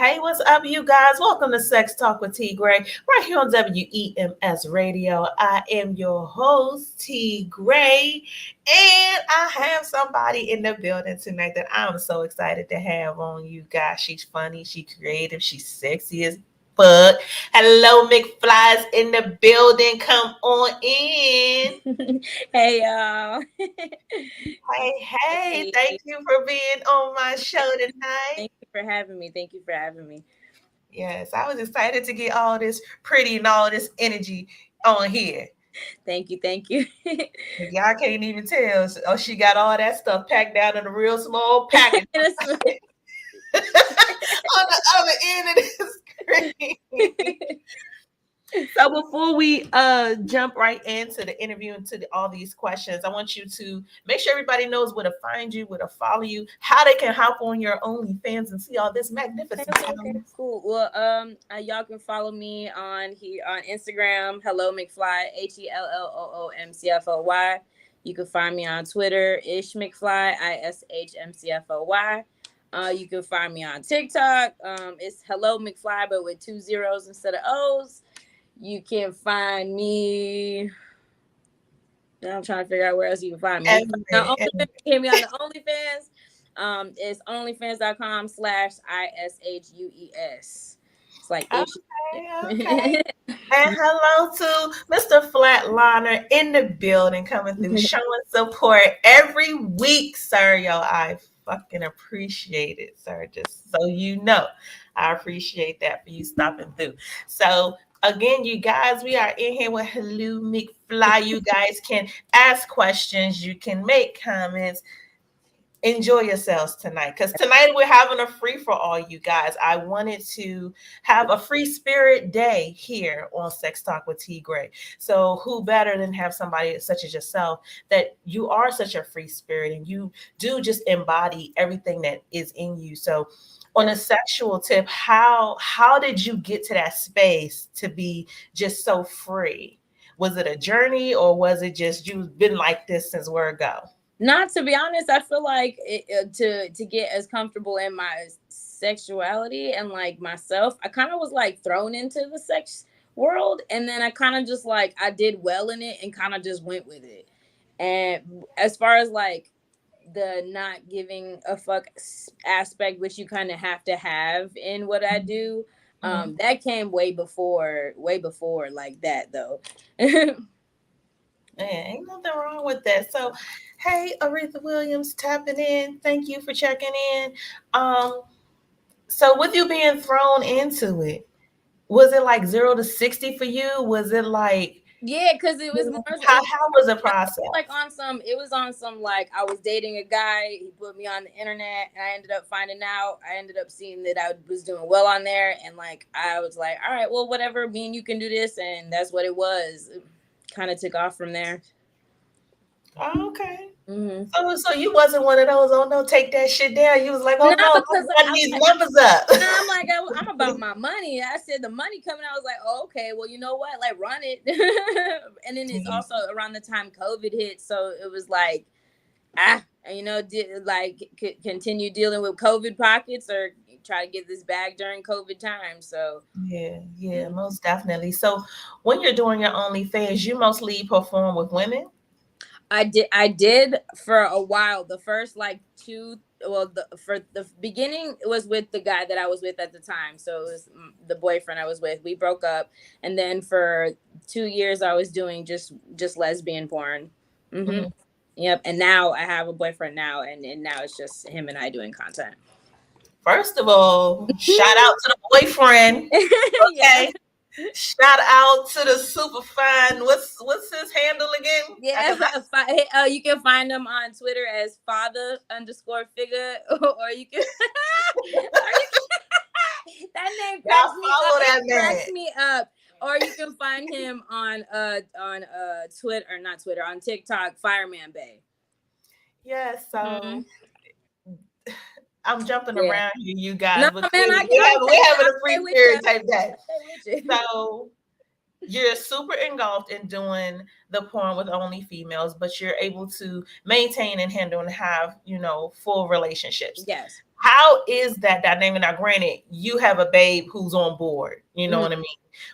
Hey, what's up, you guys? Welcome to Sex Talk with T Gray, right here on WEMS Radio. I am your host, T Gray, and I have somebody in the building tonight that I'm so excited to have on, you guys. She's funny, she's creative, she's sexy as fuck. Hello, McFly's in the building. Come on in. Hey y'all. Hey, Hey, thank you for being on my show tonight. thank you for having me. Thank you for having me. Yes, I was excited to get all this pretty and all this energy on here. Thank you. Thank you. Y'all can't even tell. Oh, she got all that stuff packed down in a real small package on the other end of the screen. So before we jump right into the interview into all these questions, I want you to make sure everybody knows where to find you, where to follow you, how they can hop on your OnlyFans and see all this magnificent Okay, talent. cool. Well, y'all can follow me on here on Instagram. Hello McFly. HELLOOOMCFOY. You can find me on Twitter. Ish McFly. ISHMCFOY. You can find me on TikTok. It's Hello McFly, but with 2 zeros instead of O's. You can find me. I'm trying to figure out where else you can find me. You can hit me on the OnlyFans. It's onlyfans.com/ISHUES. It's like Okay, ish. okay. And hello to Mr. Flatliner in the building, coming through, showing support every week, sir. Yo, I fucking appreciate it, sir. Just so you know, I appreciate that for you stopping through. So, again, you guys, we are in here with Hello McFly. You guys can ask questions, you can make comments. Enjoy yourselves tonight, because tonight we're having a free for all, you guys. I wanted to have a free spirit day here on Sex Talk with T Gray. So who better than have somebody such as yourself, that you are such a free spirit and you do just embody everything that is in you. So on a sexual tip, how did you get to that space to be just so free? Was it a journey, or was it just you've been like this since word go? Not to be honest, I feel like to get as comfortable in my sexuality and like myself, I kind of was like thrown into the sex world, and then I kind of just like I did well in it and kind of just went with it. And as far as like the not giving a fuck aspect, which you kind of have to have in what I do, that came way before like that though. Man, ain't nothing wrong with that. So, hey, Aretha Williams tapping in. Thank you for checking in. Um, so with you being thrown into it, was it like 0 to 60 for you? Was it like, Yeah, because it was you more. know, how was the Like process? on some, it was on some like I was dating a guy. He put me on the internet, and I ended up finding out. I ended up seeing that I was doing well on there, and like I was like, all right, well, whatever. Me and you can do this, and that's what it was. Kind of took off from there. Oh, okay. Hmm. So you wasn't one of those, oh no, take that shit down. You was like, oh No, no, because I run these numbers up. I'm like I'm about my money. I said the money coming. I was like, oh, okay, well, you know what? Like run it. And then it's also around the time COVID hit, so it was like continue dealing with COVID pockets or try to get this bag during COVID time. So Yeah, yeah, most definitely. So when you're doing your OnlyFans, you mostly perform with women? I did for a while. The first like two, well, for the beginning it was with the guy that I was with at the time. So it was the boyfriend I was with. We broke up, and then for 2 years I was doing just lesbian porn. Hmm. Mhm. Yep. And now I have a boyfriend now, and now it's just him and I doing content. First of all, shout out to the boyfriend. Yeah. Okay. Shout out to the super fine. What's his handle again? Yeah, Because I you can find them on Twitter as father_figure, or you can, that name y'all cracks me up. follow It that man. cracks me up. Or you can find him on Twitter, or not Twitter, on TikTok, Fireman Bay. Yeah, Hmm. so I'm jumping Yeah. around here, you No, guys, but man, clearly I we're having I'll a free stay with you. spirit type day. I'll stay with you. So you're super engulfed in doing the porn with only females, but you're able to maintain and handle and have, full relationships. Yes. how is that dynamic? Now, granted, you have a babe who's on board, you know what I mean?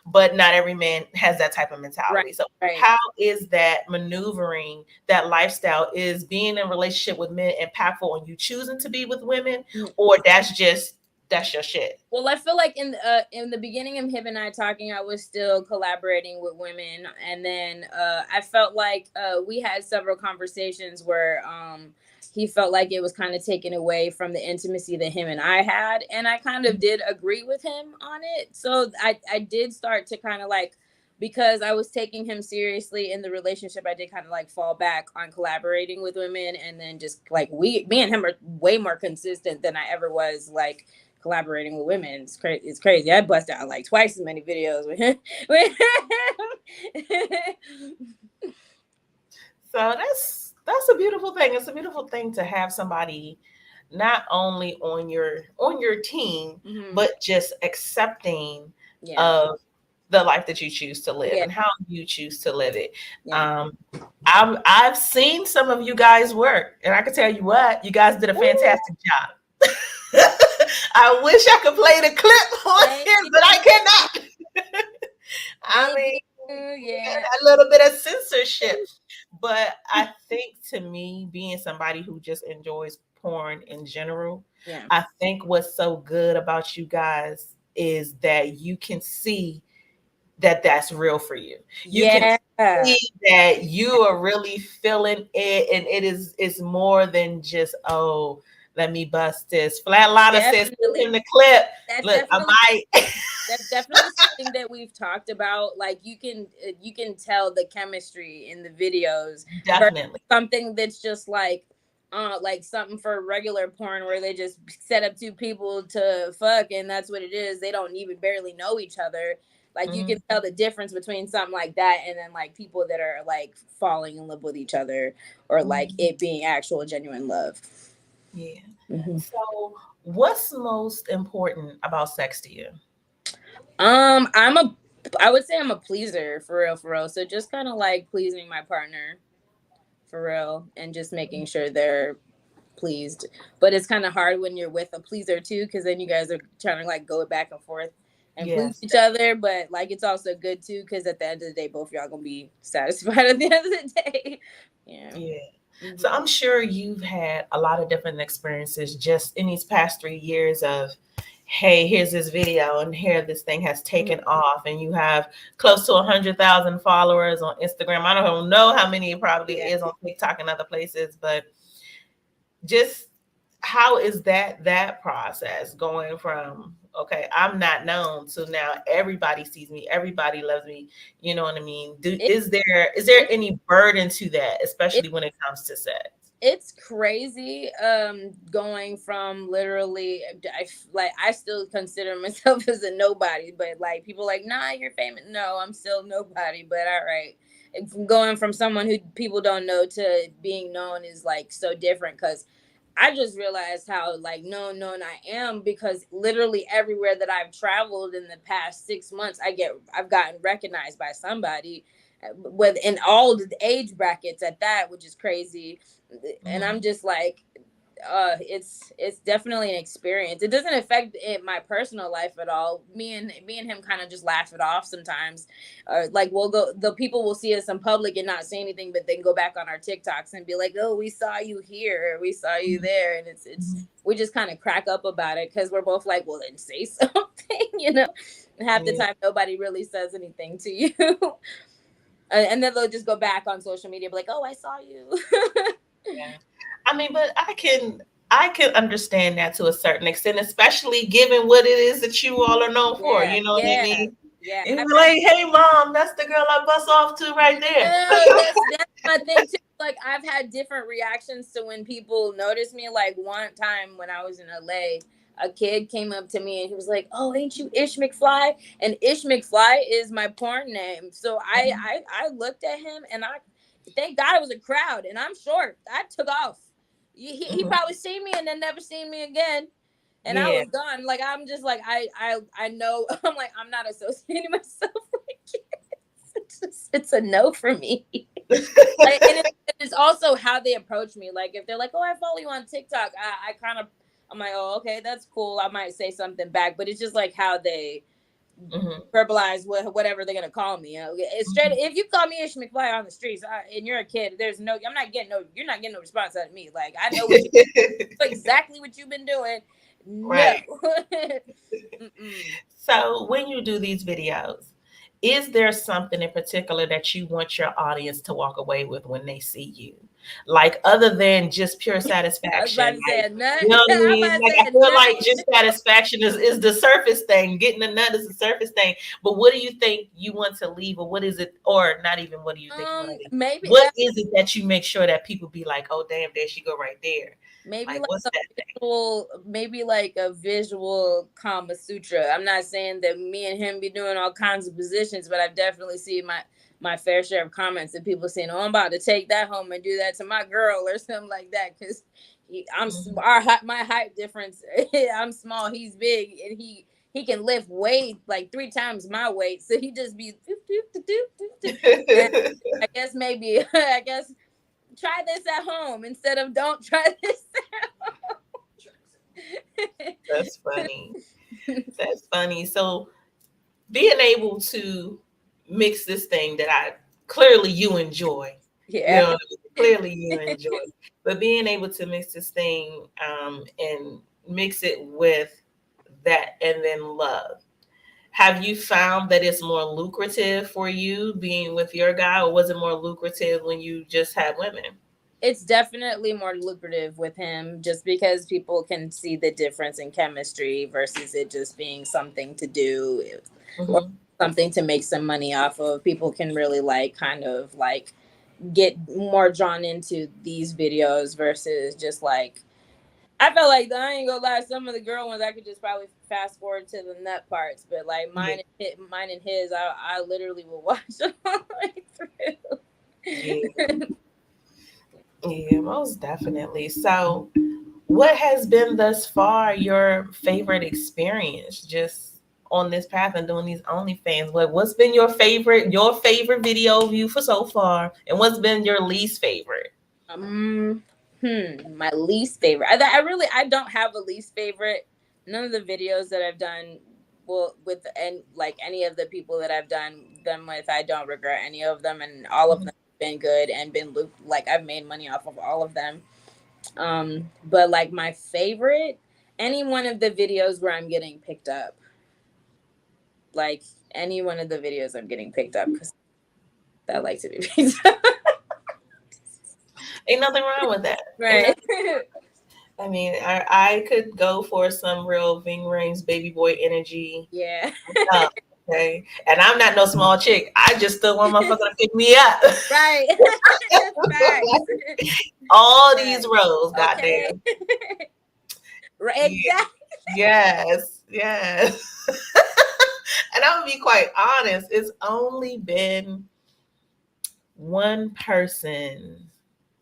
But not every man has that type of mentality. Right, So right. how is that maneuvering that lifestyle? Is being in a relationship with men impactful on you choosing to be with women, or that's your shit? Well, I feel like in the beginning of him and I talking, I was still collaborating with women, and then I felt like we had several conversations where he felt like it was kind of taken away from the intimacy that him and I had, and I kind of did agree with him on it. So I did start to kind of like, because I was taking him seriously in the relationship, I did kind of like fall back on collaborating with women, and then just like me and him are way more consistent than I ever was like collaborating with women. It's crazy. It's crazy. I bust out like twice as many videos with him. So that's a beautiful thing. It's a beautiful thing to have somebody not only on your team, but just accepting of the life that you choose to live and how you choose to live it. I've seen some of you guys work, and I can tell you what, you guys did a fantastic job. I wish I could play the clip on here, but I cannot. I mean, a little bit of censorship. But I think, to me, being somebody who just enjoys porn in general, I think what's so good about you guys is that you can see that that's real for you. You can see that you are really feeling it, and it's more than just, oh, let me bust this. Flatliner says in the clip. Look, I might. That's definitely something that we've talked about. Like you can tell the chemistry in the videos. Definitely. Something that's just like something for regular porn where they just set up two people to fuck and that's what it is. They don't even barely know each other. Like you can tell the difference between something like that and then like people that are like falling in love with each other or like it being actual genuine love. Yeah. So what's most important about sex to you? I would say I'm a pleaser for real. So just kind of like pleasing my partner for real and just making sure they're pleased. But it's kind of hard when you're with a pleaser too, because then you guys are trying to like go back and forth and please each other. But like it's also good too, because at the end of the day, both y'all gonna be satisfied at the end of the day. Yeah. So I'm sure you've had a lot of different experiences just in these past 3 years of, hey, here's this video and here this thing has taken off, and you have close to 100,000 followers on Instagram. I don't know how many it probably is on TikTok and other places, but just how is that process going from, okay, I'm not known, to now everybody sees me, everybody loves me, you know what I mean? Is there any burden to that, especially when it comes to sex? It's crazy going from literally I still consider myself as a nobody, but like people like, nah, you're famous. No, I'm still nobody, but all right. Going from someone who people don't know to being known is like so different, because I just realized how like known I am, because literally everywhere that I've traveled in the past 6 months, I've gotten recognized by somebody with in all the age brackets at that, which is crazy. And I'm just like, it's definitely an experience. It doesn't affect my personal life at all. Me and him kind of just laugh it off sometimes. Or like the people will see us in public and not say anything, but then go back on our TikToks and be like, oh, we saw you here, we saw you there, and it's we just kind of crack up about it, because we're both like, well, then say something, you know. Half the time nobody really says anything to you. And then they'll just go back on social media, be like, oh, I saw you. Yeah. I mean, but I can understand that to a certain extent, especially given what it is that you all are known for. You know what I mean? Yeah. And you're like, hey, mom, that's the girl I bust off to right there. That's my thing too. Like I've had different reactions to when people notice me. Like one time when I was in LA, a kid came up to me and he was like, oh, ain't you Ish McFly? And Ish McFly is my porn name. So I looked at him and thank God it was a crowd and I'm short. I took off. He probably seen me and then never seen me again. And I was gone. Like, I'm just like, I know, I'm like, I'm not associating myself with kids. It's a no for me. Like, and it's also how they approach me. Like, if they're like, oh, I follow you on TikTok, I kind of I'm like, oh, okay, that's cool. I might say something back, but it's just like how they Mhm. verbalize whatever they're gonna call me. It's straight. If you call me Ish McFly on the streets and you're a kid, there's no. I'm not getting no. You're not getting no response out of me. Like I know what you exactly what you've been doing. No. Right. So when you do these videos, is there something in particular that you want your audience to walk away with when they see you? Like other than just pure I was about satisfaction, to say like a nut. you know what I I'm mean? about to Like say I a feel nut. like just satisfaction is the surface thing. Getting a nut is the surface thing. But what do you think you want to leave, or what is it, or not even what do you think you want to leave? Maybe What is it that you make sure that people be like, oh damn, there she go right there? maybe Like like what's a that thing? visual, maybe like a visual Kama Sutra. I'm not saying that me and him be doing all kinds of positions, but I've definitely seen my fair share of comments and people saying, "Oh, I'm about to take that home and do that to my girl" or something like that. Because Mhm. my height difference. I'm small, he's big, and he can lift weight like 3 times my weight. So he just be doop, doop, doop, doop, doop. And I guess maybe I guess try this at home instead of don't try this. That's funny. That's funny. So being able to mix this thing that I clearly you enjoy, you Yeah. know, clearly you enjoy, but being able to mix this thing and mix it with that and then love. Have you found that it's more lucrative for you being with your guy, or was it more lucrative when you just had women? It's definitely more lucrative with him just because people can see the difference in chemistry versus it just being something to do or Hmm. something to make some money off of. People can really like kind of like get more drawn into these videos versus just like I felt like I ain't gonna lie, some of the girl ones I could just probably fast forward to the nut parts, but like Yeah, mine and his, I literally will watch them all the way yeah, through. yeah, most definitely. So, what has been thus far your favorite experience just on this path and doing these OnlyFans? What's been your favorite video view for so far, and what's been your least favorite? Um, my least favorite. I don't have a least favorite. None of the videos that I've done will with and like any of the people that I've done them with, I don't regret any of them, and all of them Mhm. have been good and been like I've made money off of all of them. But like my favorite, any one of the videos where I'm getting picked up, like any one of the videos I'm getting picked up because I like to be picked up. Ain't nothing wrong with that. Ain't Right. nothing. I mean, I could go for some real Ving Rhames baby boy energy. Yeah. Oh, okay, and I'm not no small chick. I just still want motherfucker to pick me up. Right. Facts. All these Facts. roles, Okay. goddamn. Right. Yeah. Exactly. Yes, yes. And I'm gonna be quite honest, it's only been one person,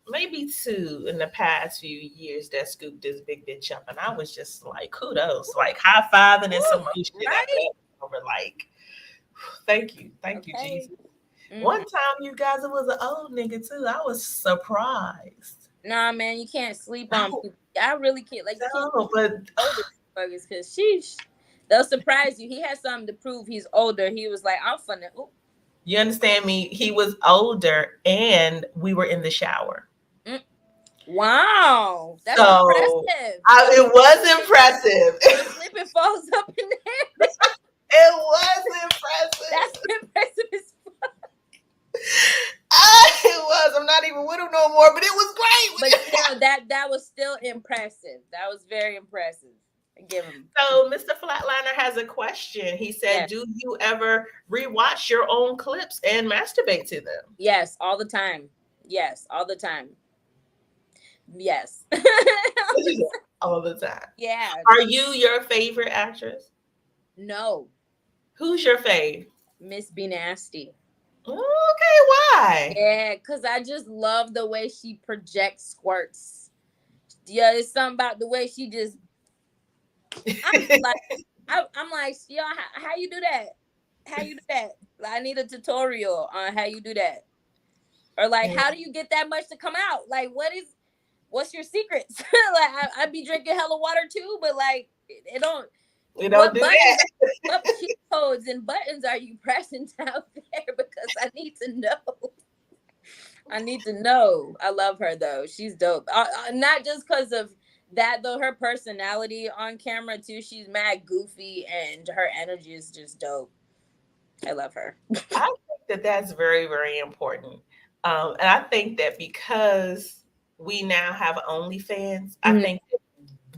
maybe two in the past few years that scooped this big bitch up. And I was just like, kudos, like high fiving and some Woo, more shit after right. that. Over like, thank you, Okay. Jesus. One Mm-mm. time, you guys, it was an old nigga too. I was surprised. Nah, man, you can't sleep on people. I really can't. Like, you can't No, but sleep on older motherfuckers because sheesh, they'll surprise you. He has something to prove. He's older. He was like, I'm finna. Ooh, you understand me? He was older, and we were in the shower. mm. Wow, that's So impressive. it was impressive. The flipping falls up in there. It was impressive. That's impressive as It was. I'm not even with him no more, but it was but great. still, that was still impressive. That was very impressive. I give him. So Mr. Flatliner has a question. He said, Yes, "Do you ever rewatch your own clips and masturbate to them?" yes, all the time. Yes, all the time. Yes. All the time. Yeah. Are you your favorite actress? No, Who's your fave? Miss Be Nasty. Okay, why? Yeah, cause I just love the way she projects squirts. Yeah, it's something about the way she just. I'm like, I'm like, yo, how you do that? How you do that? Like, I need a tutorial on how you do that. Or like, how do you get that much to come out? Like, what is? what's your secrets? Like I be drinking hella water too, but like it don't. We don't What do buttons? that. What cheat codes and buttons are you pressing down there? Because I need to know. I need to know. I love her though. She's dope. Not just because of that though. Her personality on camera too. She's mad goofy, and her energy is just dope. I love her. I think that that's very, very important. And I think that because we now have OnlyFans, I Mhm. think that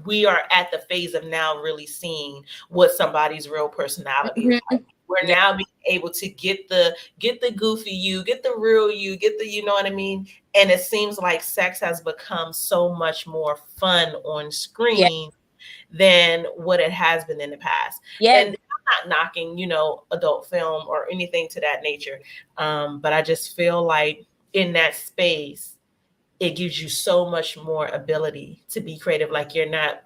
we are at the phase of now really seeing what somebody's real personality is like. Mhm. We're Yeah. now being able to get the goofy you, get the real you, get the you know what I mean. And it seems like sex has become so much more fun on Yeah. screen than what it has been in the past. And Yes. I'm not knocking, adult film or anything to that nature. But I just feel like in that space, it gives you so much more ability to be creative. Like you're not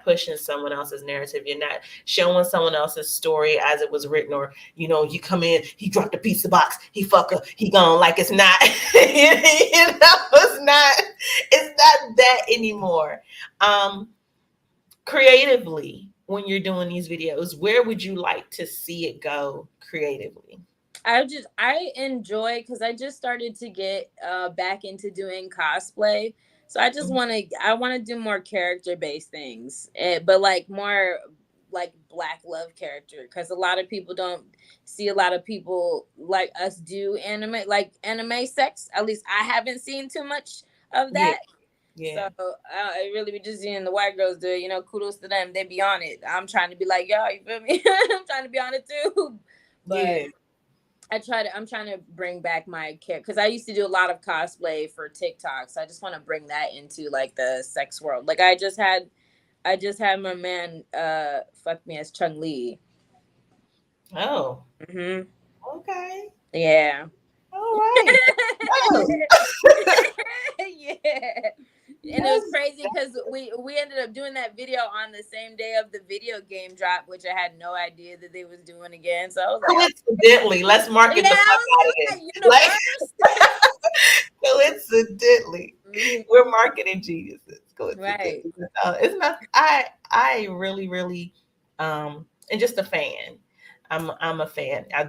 pushing someone else's narrative. You're not showing someone else's story as it was written, or you come in, he dropped a pizza box, he fuck her, he gone, like it's not it's not that anymore. um Creatively, when you're doing these videos, where would you like to see it go creatively? I enjoy because I just started to get back into doing cosplay. So I want to do more character based things, but like more like black love character because a lot of people don't see a lot of people like us do anime sex. At least I haven't seen too much of Yeah, that. So yeah, I really be just seeing the white girls do it. Kudos to them. They be on it. I'm trying to be like, yo, you feel me? I'm trying to be on it too. But yeah. I'm trying to bring back my care because I used to do a lot of cosplay for TikTok. So I just want to bring that into like the sex world. Like I just had my man fuck me as Chung Lee. Oh, Hmm. okay. Yeah. All right. Oh, Yeah. And it was that's crazy because we ended up doing that video on the same day of the video game drop, which I had no idea that they was doing again. So I was like, coincidentally. Let's oh market yeah, the fuck I out of was this. like, Like universe. coincidentally, Mhm. we're marketing geniuses. Right. Coincidentally, it's not. I really, really, and just a fan. I'm a fan. I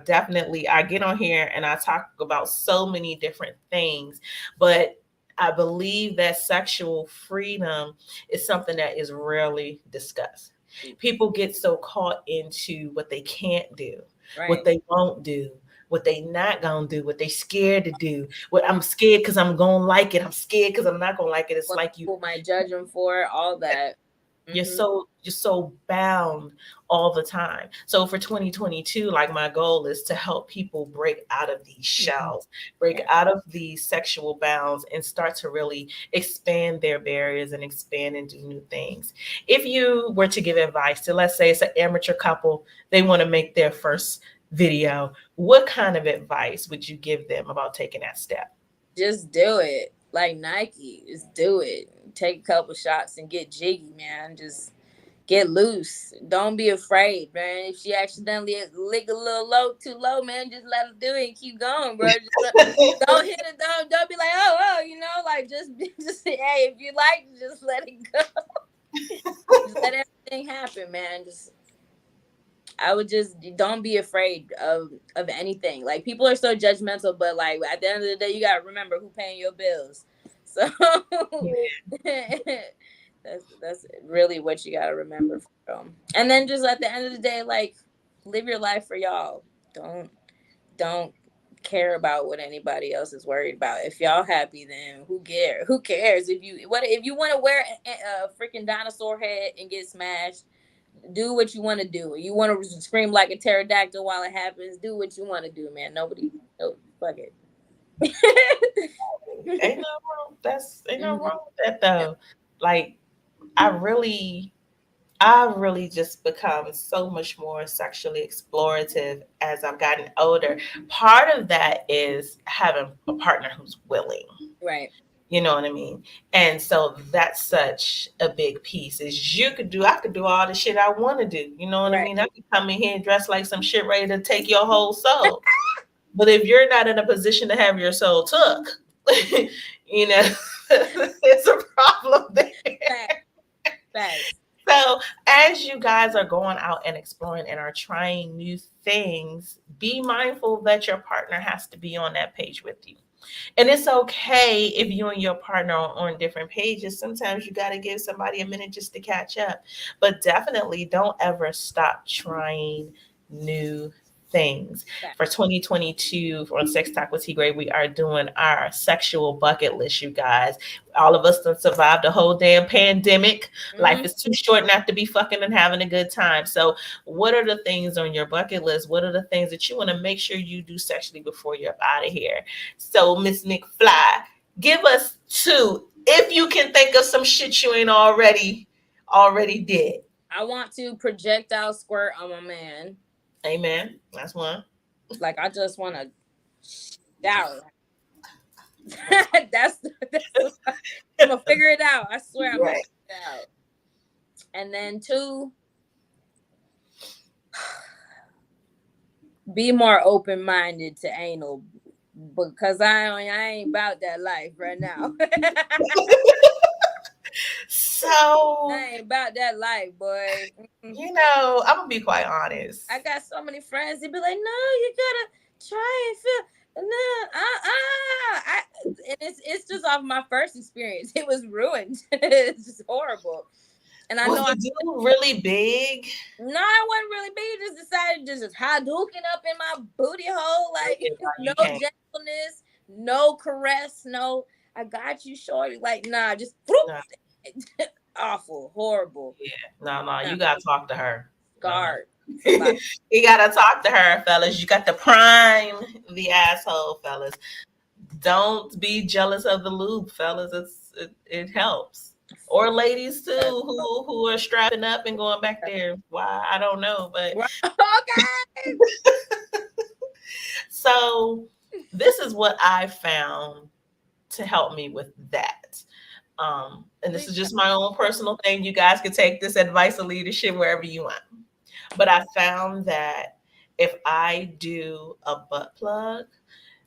get on here and I talk about so many different things, but I believe that sexual freedom is something that is rarely discussed. People get so caught into what they can't do, what Right. they won't do, what they not gonna do, what they scared to do. What I'm scared because I'm gonna like it. I'm scared because I'm not gonna like it. It's What like people might judge them for, all that. Hmm. you're so bound all the time. So for 2022, like my goal is to help people break out of these Hmm. shells, break Yeah. out of these sexual bounds, and start to really expand their barriers and expand and do new things. If you were to give advice to, let's say it's an amateur couple, they want to make their first video, what kind of advice would you give them about taking that step? Just do it. Like Nike, just do it. Take a couple shots and get jiggy, man. Just get loose. Don't be afraid, man. If she accidentally lick a little too low, man, just let her do it and keep going, bro. Just don't hit it. Don't be like, oh, like just, just hey, if you like, just let it go. Just let everything happen, man. Just I would just don't be afraid of anything. Like people are so judgmental, but like at the end of the day, you gotta remember who paying your bills. So that's really what you gotta remember from. And then just at the end of the day, like live your life for y'all. Don't care about what anybody else is worried about. If y'all happy, then who cares? Who cares if you want to wear a freaking dinosaur head and get smashed? Do what you want to do. You want to scream like a pterodactyl while it happens. Do what you want to do, man. Nobody, no, fuck it. Ain't no wrong. Ain't no Mhm. wrong with that though. Like I really I've really just become so much more sexually explorative as I've gotten older. Part of that is having a partner who's willing. Right. You know what I mean? And so that's such a big piece. Is I could do all the shit I want to do. You know what I Right. mean? I could come in here and dress like some shit ready to take your whole soul. But if you're not in a position to have your soul took, You know, there's a problem there. Facts. Facts. So, as you guys are going out and exploring and are trying new things, be mindful that your partner has to be on that page with you. And it's okay if you and your partner are on different pages. Sometimes you got to give somebody a minute just to catch up. But definitely don't ever stop trying new things. Facts. For 2022 on Sex Talk with T Gray, we are doing our sexual bucket list, you guys. All of us that survived the whole damn pandemic. Life Mhm. is too short not to be fucking and having a good time. So, what are the things on your bucket list? What are the things that you want to make sure you do sexually before you're out of here? So, Miss McFly, give us two. If you can think of some shit you ain't already did. I want to projectile squirt on my man. Amen. That's one. Like I just want to shower. That's what I'm gonna figure it out. I swear I'm gonna Right. figure it out. And then two, be more open minded to anal because I ain't about that life right now. So, I ain't about that life, boy. I'm gonna be quite honest. I got so many friends. They be like, "No, you gotta try and feel." No, and it's just off my first experience. It was ruined. It's just horrible. And I Was know the dude really big? no, I wasn't really big. Just decided to just hadouken up in my booty hole, like no You can't. gentleness, no caress, no. I got you, shorty. Like nah, just whoop, No, awful, horrible, no. nah, You gotta talk to her. No. scarred. Like, You gotta talk to her, fellas. You got to prime the asshole, fellas. Don't be jealous of the lube, fellas. It helps. Or ladies too, who are strapping up and going back there. Why I don't know, but okay. so this is what I found to help me with that. And this is just my own personal thing. You guys can take this advice of leadership wherever you want. But I found that if I do a butt plug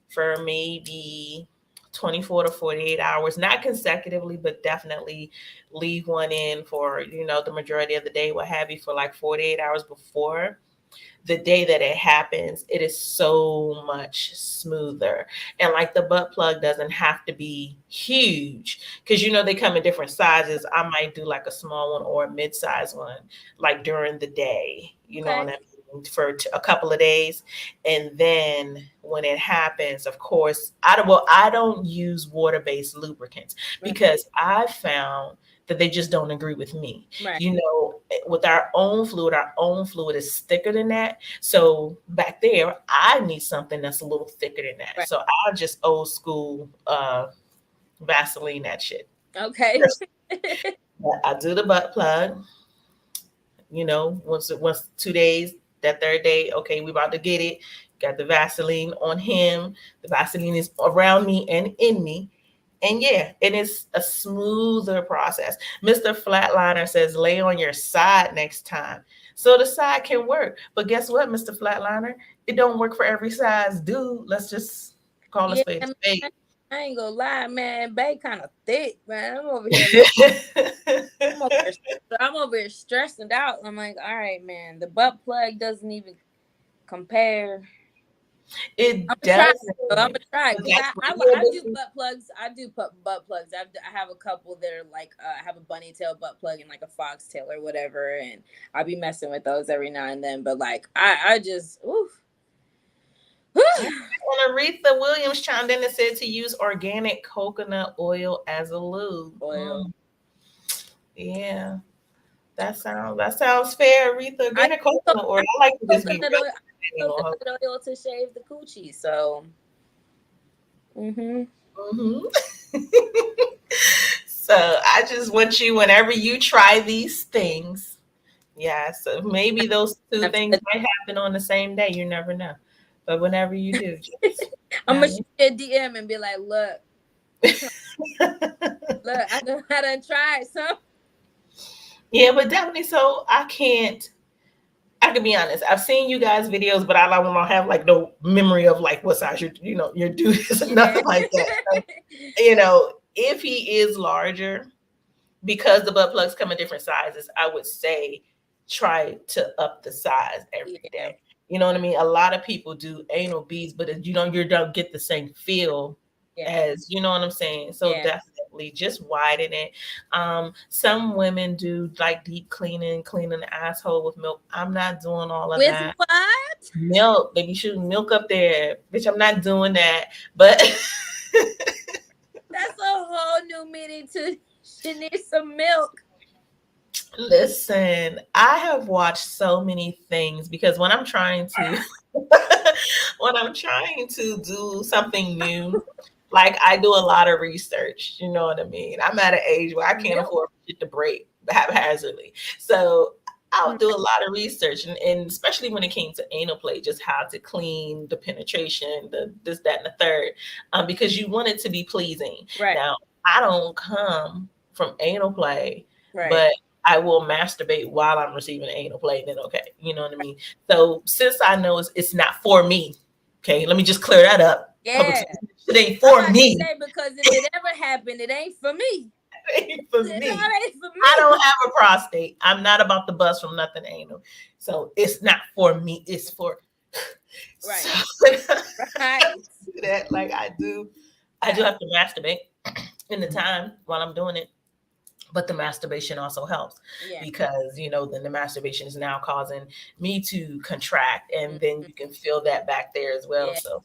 for maybe 24 to 48 hours, not consecutively, but definitely leave one in for, the majority of the day, what have you, for like 48 hours before the day that it happens, it is so much smoother. And like the butt plug doesn't have to be huge because they come in different sizes. I might do like a small one or a mid-size one, like during the day, Okay. what I mean, for a couple of days. And then when it happens, of course, I don't use water-based lubricants because I found that they just don't agree with me. Right. With our own fluid is thicker than that. So back there, I need something that's a little thicker than that. Right. So I'll just old school Vaseline that shit. Okay. I do the butt plug, once 2 days, that third day, okay, we about to get it. Got the Vaseline on him. The Vaseline is around me and in me. And yeah, it is a smoother process. Mr. Flatliner says, lay on your side next time. So the side can work. But guess what, Mr. Flatliner? It don't work for every size dude. Let's just call a spade a spade. I ain't gonna lie, man. Bae kind of thick, man. I'm over here. I'm over here stressing out. I'm like, all right, man. The butt plug doesn't even compare. It I'm doesn't. gonna try. I do butt plugs. I do butt plugs. I have a couple that are like I have a bunny tail butt plug and like a foxtail or whatever, and I'll be messing with those every now and then. But like I just oof. And Aretha Williams chimed in and said to use organic coconut oil as a lube. Oil. Yeah, that sounds fair, Aretha. Organic coconut oil. I like to just be coconut oil to shave the coochie. So. So I just want you, whenever you try these things, so maybe those two things might happen on the same day. You never know. But whenever you do, I'm gonna shoot a DM and be like, look, I done tried some. Yeah, but definitely. So I can't I can be honest. I've seen you guys videos, but I don't have like no memory of like what size your dude is, Yeah. nothing like that. So, if he is larger, because the butt plugs come in different sizes, I would say try to up the size every Yeah. day. You know what I mean? A lot of people do anal beads, but you don't get the same feel Yeah. as, you know what I'm saying? So Yeah. definitely just widen it. Some women do like deep cleaning the asshole with milk. I'm not doing all of With that. what? Milk, they be shooting milk up there. Bitch, I'm not doing that. But That's a whole new meaning to she needs some milk. listen, I have watched so many things because when I'm trying to when I'm trying to do something new, like I do a lot of research, you know what I mean? I'm at an age where I can't Milk. afford shit to break haphazardly. So I'll Right. do a lot of research and especially when it came to anal play, just how to clean the penetration, the this, that, and the third. Because you want it to be pleasing. Right. Now, I don't come from anal play, Right. but I will masturbate while I'm receiving anal play, then okay. You know what I mean? So since I know it's not for me, okay, let me just clear that up. Public Yeah. it ain't I'm for about to me. say because if it ever happened, it ain't for me. It ain't for It me. not ain't for I me. don't have a prostate. I'm not about to bust from nothing anal. So it's not for me. It's for so Right. Right. that like I do Right. have to masturbate in the time while I'm doing it. But the masturbation also helps Yeah. because then the masturbation is now causing me to contract and then Mhm. you can feel that back there as well. Yeah. So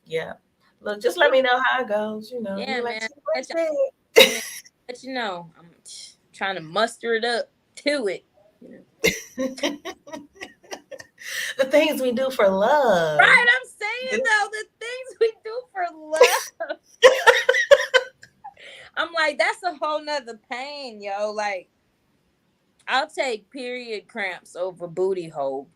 yeah. Look, just let me know how it goes. You Yeah, like man. see Let what you, man. Let you know. I'm trying to muster it up to it. You know. I said. The things we do for love. Right. I'm saying though the things we do for love. I'm like that's a whole nother pain, yo. Like I'll take period cramps over booty hole.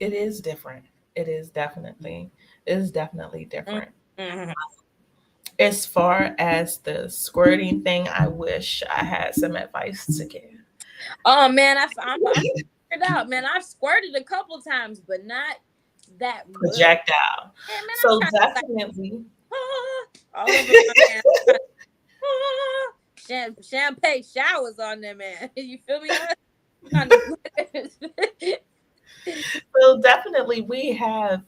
It is different. It is definitely. It is definitely different. Mm-hmm. As far as the squirting thing, I wish I had some advice to give. Oh man, I'm figured out, man. I've squirted a couple times, but not that much. Projectile. Yeah, man, I'm So trying to like definitely. all over my man. Champagne showers on them, man. You feel me? I'm trying to So definitely we have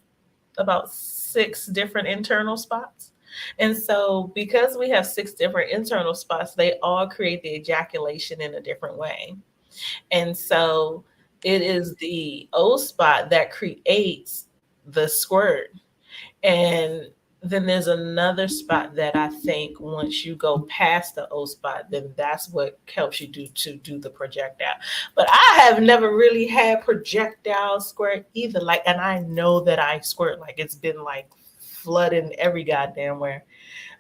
about 6 different internal spots. And so because we have 6 different internal spots, they all create the ejaculation in a different way. And so it is the O spot that creates the squirt. And then there's another spot that I think once you go past the O spot, then that's what helps you do the projectile. But I have never really had projectile squirt either. Like, and I know that I squirt like it's been like flooding every goddamn where,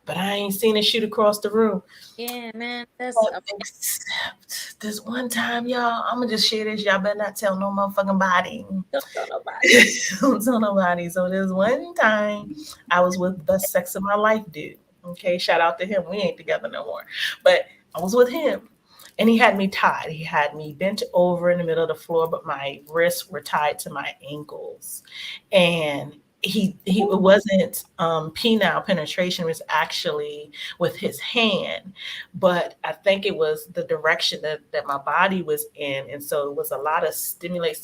but I ain't seen it shoot across the room. yeah, man. That's Except this one time, y'all. I'm gonna just share this. Y'all better not tell no motherfucking body. don't tell nobody. Don't tell nobody. So there's one time I was with the best sex of my life dude. Okay, shout out to him. We ain't together no more. But I was with him. And he had me tied. He had me bent over in the middle of the floor, but my wrists were tied to my ankles. And he it wasn't penile penetration, it was actually with his hand, but I think it was the direction that my body was in, and so it was a lot of stimulate,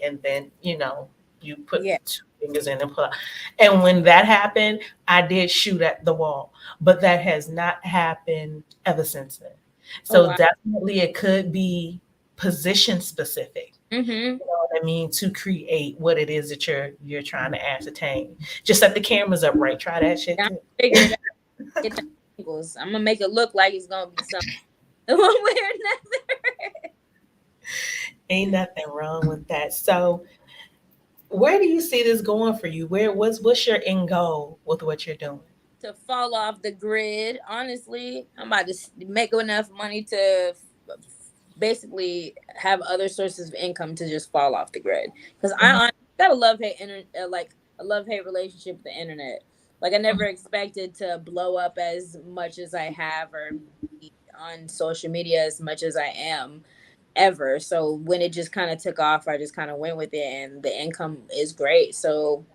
and then you put Yeah. 2 fingers in and pull out. And when that happened, I did shoot at the wall, but that has not happened ever since then. Oh So wow. definitely it could be position specific, Mm-hmm. what I mean, to create what it is that you're trying to ascertain. Just set the cameras up right. Try that shit I'm too. figure it out. Get the angles. I'm gonna make it look like it's gonna be something one way or another. Ain't nothing wrong with that. So where do you see this going for you? What's your end goal with what you're doing? To fall off the grid. Honestly, I'm about to make enough money to basically have other sources of income to just fall off the grid. Because Mhm, I got a love hate like a love hate relationship with the internet. Like I never mhm, expected to blow up as much as I have or be on social media as much as I am. ever. So when it just kind of took off, I just kind of went with it, and the income is great. So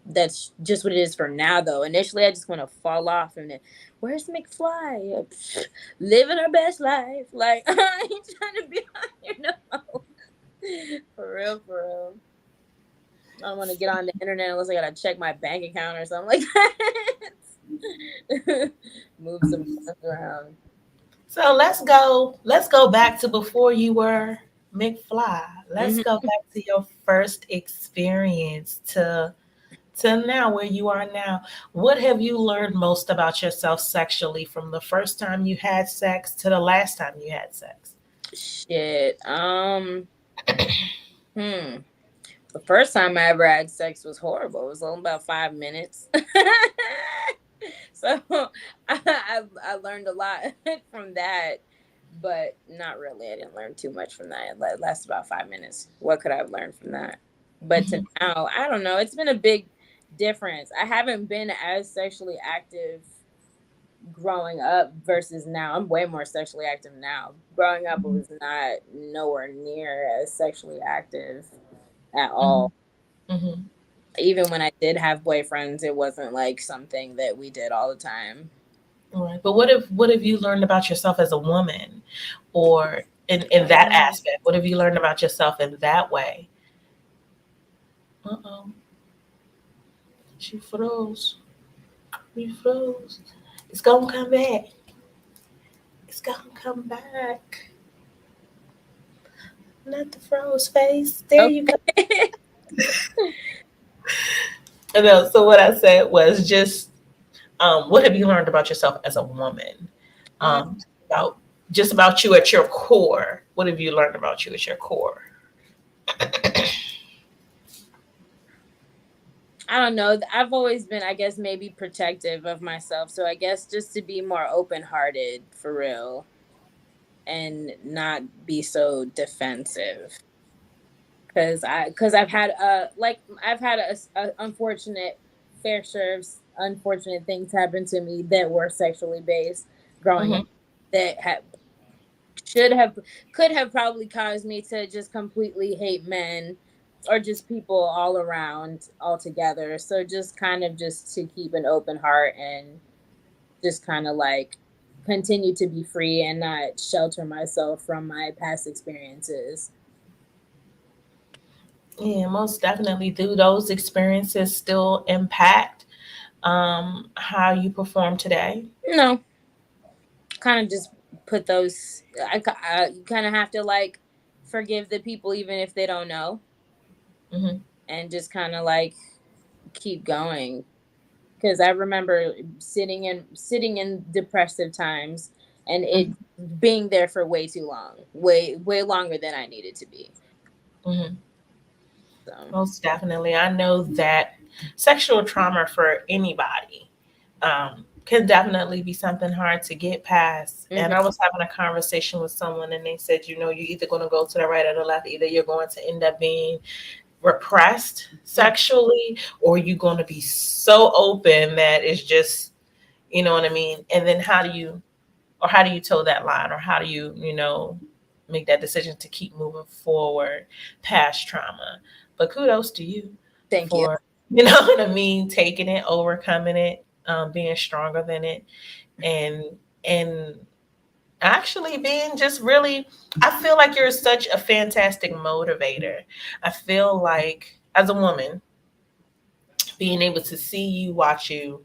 that's just what it is for now, though. Initially, I just want to fall off, and then, where's McFly? Living her best life. Like, I ain't trying to be on here no. For real, for real. I don't want to get on the internet unless I gotta check my bank account or something like that. Move some funds around. So let's go back to before you were McFly. Let's Hmm. go back to your first experience to now where you are now. What have you learned most about yourself sexually from the first time you had sex to the last time you had sex? Shit. Hmm. The first time I ever had sex was horrible. It was only about 5 minutes. So I learned a lot from that, but not really. I didn't learn too much from that. It lasted about 5 minutes. What could I have learned from that? But to Mhm. now, I don't know. It's been a big difference. I haven't been as sexually active growing up versus now. I'm way more sexually active now. Growing up, I was not nowhere near as sexually active at Mhm. all. Mhm. Even when I did have boyfriends, it wasn't like something that we did all the time. Right. But what have you learned about yourself as a woman or in that Um, aspect? What have you learned about yourself in that way? Uh-oh. She froze. We froze. It's gonna come back. It's gonna come back. Not the froze face. There you go. okay. No, so what I said was just what have you learned about yourself as a woman? um, Um, about just about you at your core. What have you learned about you at your core? I don't know. I've always been, I guess, maybe protective of myself. So I guess just to be more open hearted for real and not be so defensive. Cause I've had I've had a unfortunate fair share of unfortunate things happen to me that were sexually based growing up Mm-hmm. that had should have could have probably caused me to just completely hate men or just people all around altogether. So just kind of just to keep an open heart and just kind of like continue to be free and not shelter myself from my past experiences. Yeah, most definitely. Do those experiences still impact how you perform today? No, kind of just put those. You kind of have to like forgive the people even if they don't know, Mm-hmm. and just kind of like keep going. Because I remember sitting in depressive times and it being there for way too long, way longer than I needed to be. Mm-hmm. So, Most definitely. I know that sexual trauma for anybody can definitely be something hard to get past. And mhm, I was having a conversation with someone, and they said, you're either going to go to the right or the left. Either you're going to end up being repressed mhm, sexually, or you're going to be so open that it's just, you know what I mean? And then how do you toe that line, or how do you make that decision to keep moving forward past trauma? But kudos to you thank you. for you know what I mean, taking it, overcoming it, being stronger than it, and and actually being just really, I feel like you're such a fantastic motivator. I feel like as a woman, being able to see you, watch you,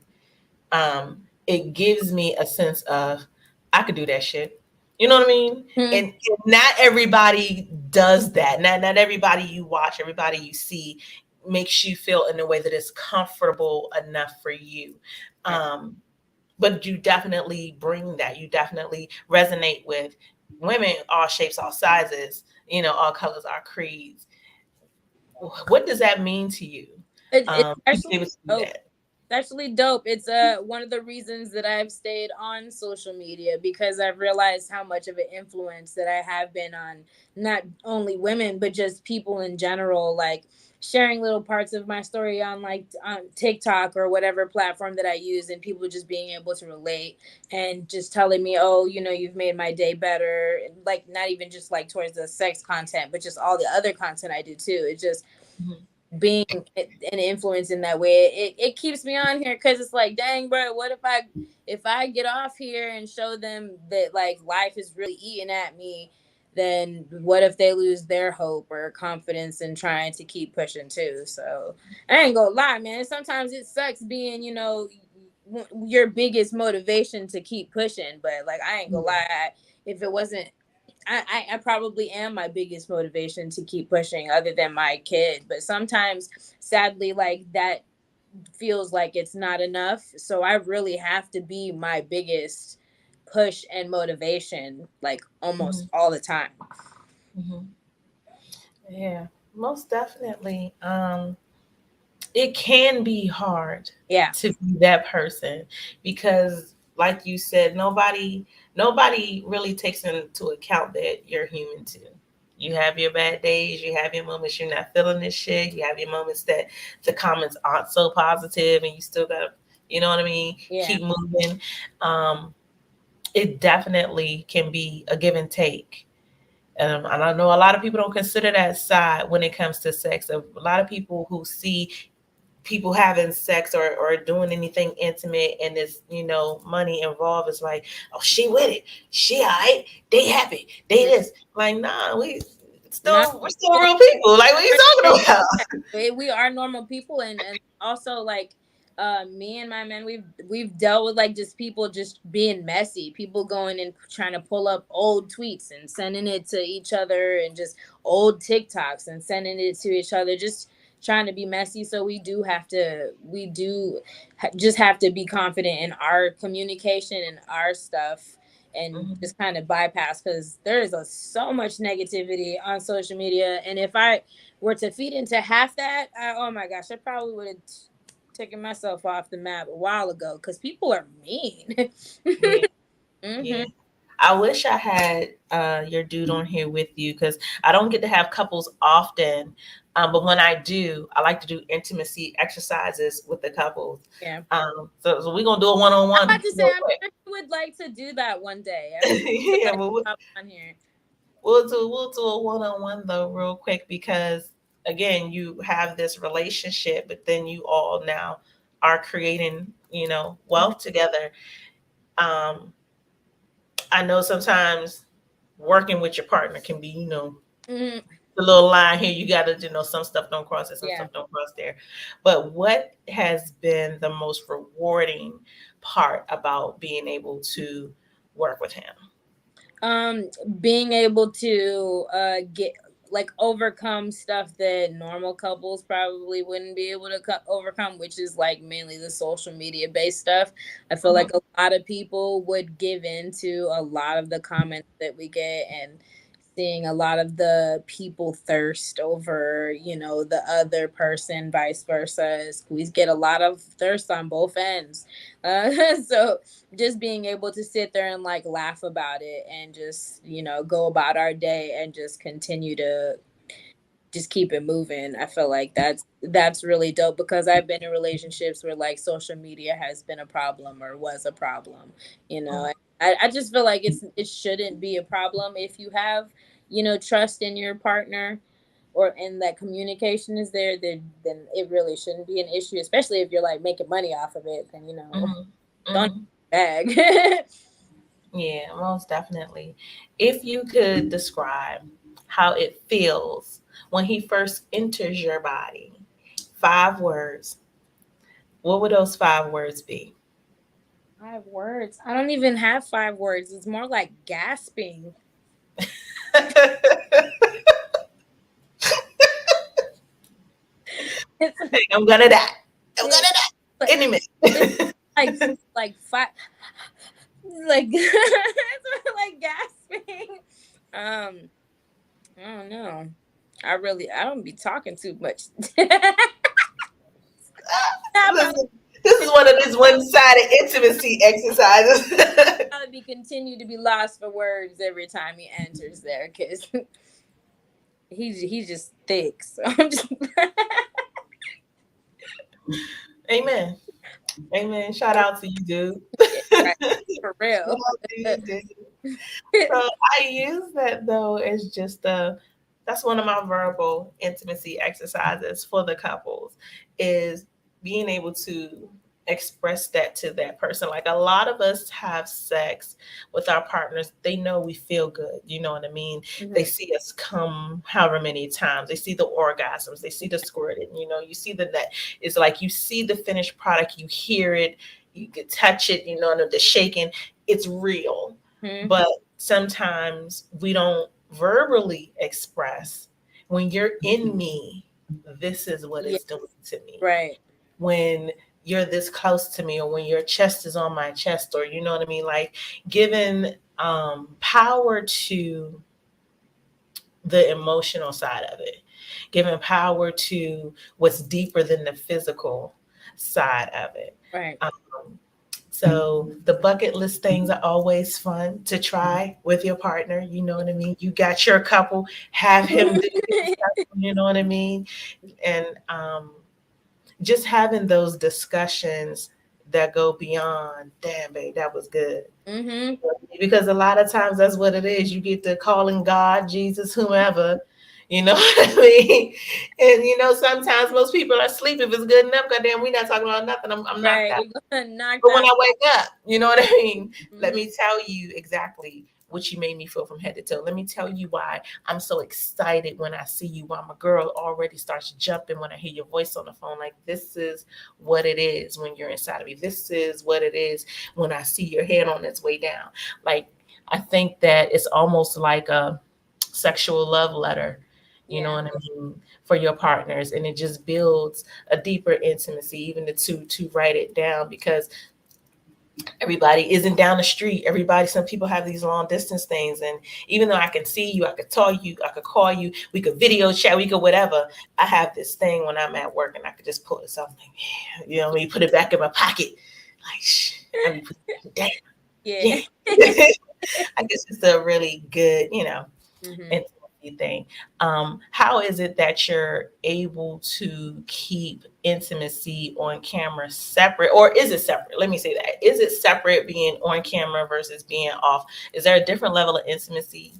it gives me a sense of I could do that shit. You know what I mean? Mhm. And not everybody does that. Not everybody you watch, everybody you see makes you feel in a way that is comfortable enough for you. Um, but you definitely bring that. You definitely resonate with women, all shapes, all sizes, all colors, all creeds. What does that mean to you? It's To be actually able to do dope. that. It's actually dope. It's one of the reasons that I've stayed on social media because I've realized how much of an influence that I have been on not only women but just people in general. Like sharing little parts of my story on like on TikTok or whatever platform that I use, and people just being able to relate and just telling me, oh, you know, you've made my day better. Like not even just like towards the sex content, but just all the other content I do too. It just Mhm. being an influence in that way, it keeps me on here because it's like, dang, bro, what if I get off here and show them that like life is really eating at me, then what if they lose their hope or confidence in trying to keep pushing too? So I ain't gonna lie, man, sometimes it sucks being, you know, your biggest motivation to keep pushing, but like I ain't gonna lie, if it wasn't, I probably am my biggest motivation to keep pushing other than my kid. But sometimes, sadly, like that feels like it's not enough. So I really have to be my biggest push and motivation, like almost Mhm. all the time. Mhm. Yeah, most definitely. It can be hard Yeah. to be that person because, like you said, nobody really takes into account that you're human too. You have your bad days, you have your moments you're not feeling this shit, you have your moments that the comments aren't so positive and you still gotta, you know what I mean, Yeah. keep moving. Um, it definitely can be a give and take. And I know a lot of people don't consider that side when it comes to sex. A lot of people who see people having sex or doing anything intimate and there's money involved, it's like, oh, she with it, she all right, they happy, they this, like, nah, No, we're still real people, like, what are you talking about? we are normal people, and also like me and my men, we've dealt with like just people just being messy, people going and trying to pull up old tweets and sending it to each other, and just old TikToks and sending it to each other, just trying to be messy. So just have to be confident in our communication and our stuff, and Mhm. just kind of bypass, because there is so much negativity on social media, and if I were to feed into half that, oh my gosh, I probably would have taken myself off the map a while ago, because people are mean. Yeah. Hmm. Yeah. I wish I had your dude on here with you because I don't get to have couples often. But when I do, I like to do intimacy exercises with the couples. Yeah. So we're going to do a one on I'm about one to say, real I'm quick. sure you would like to do that one day. I'm sure you would Yeah, like but to hop on here. we'll do a one on one though, real quick, because again, you have this relationship, but then you all now are creating, Hmm. wealth together. Um, I know sometimes working with your partner can be, Hmm. the little line here, you got to, some stuff don't cross it, some Yeah. stuff don't cross there. But what has been the most rewarding part about being able to work with him? um Being able to get like overcome stuff that normal couples probably wouldn't be able to overcome, which is like mainly the social media based stuff. I feel like Mhm, a lot of people would give in to a lot of the comments that we get, and seeing a lot of the people thirst over, you know, the other person, vice versa. We get a lot of thirst on both ends. So just being able to sit there and like laugh about it, and just, you know, go about our day and just continue to just keep it moving. I feel like that's really dope, because I've been in relationships where like social media has been a problem or was a problem, you know. mhm, I just feel like it shouldn't be a problem if you have, you know, trust in your partner, or and that communication is there, then it really shouldn't be an issue, especially if you're like making money off of it, then, you know, mhm, don't mhm. bag. Yeah, most definitely. If you could describe how it feels when he first enters your body, 5 words, what would those 5 words be? 5 words. I don't even have 5 words. It's more like gasping. It's I'm gonna die. I'm it's gonna die like any it's minute. like five, like it's like gasping. Um, I don't know. I don't be talking too much. I Listen, this is one of these one-sided intimacy exercises. probably be continue to be lost for words every time he enters there, because he's just thick. So I'm just Amen. Amen. Shout out to you, dude. yeah, right, for Shout real. out to you, dude. So I use that though as just a that's one of my verbal intimacy exercises for the couples is being able to express that to that person. Like a lot of us have sex with our partners. They know we feel good. You know what I mean? They Mhm. see us come however many times. They see the orgasms. They see the squirting. You know, you see the net. It's like you see the finished product. You hear it. You can touch it. You know, the shaking. It's real. Mhm. But sometimes we don't verbally express when you're in me, this is what Yeah, it's doing to me. right, When you're this close to me, or when your chest is on my chest, or you know what I mean, like giving power to the emotional side of it, giving power to what's deeper than the physical side of it. right. um, so the bucket list things are always fun to try with your partner. You know what I mean? You got your couple, have him do his couple, you know what I mean? And just having those discussions that go beyond, damn, babe, that was good. Mhm. Because a lot of times that's what it is. You get to calling God, Jesus, whomever, you know what I mean? And you know, sometimes most people are asleep if it's good enough. Goddamn, we not talking about nothing. I'm knocked Right. out. We're gonna knock But when that. I wake up, you know what I mean? Let Mhm. me tell you exactly what you made me feel from head to toe. Let me tell you why I'm so excited when I see you, why my girl already starts jumping when I hear your voice on the phone. Like, this is what it is when you're inside of me. This is what it is when I see your head on its way down. Like, I think that it's almost like a sexual love letter, you know Yeah. what I mean, for your partners. And it just builds a deeper intimacy, even the two to write it down, because everybody isn't down the street. Everybody, some people have these long distance things. And even though I can see you, I could talk you, I could call you, we could video chat, we could whatever. I have this thing when I'm at work and I could just pull this off, like, yeah, you know, when you put it back in my pocket, like, shh, I mean, put it down. Yeah. Yeah. I guess it's a really good, you know, Mhm. intimacy thing. How is it that you're able to keep intimacy on camera separate, or is it separate? Let me say that. Is it separate being on camera versus being off? Is there a different level of intimacy?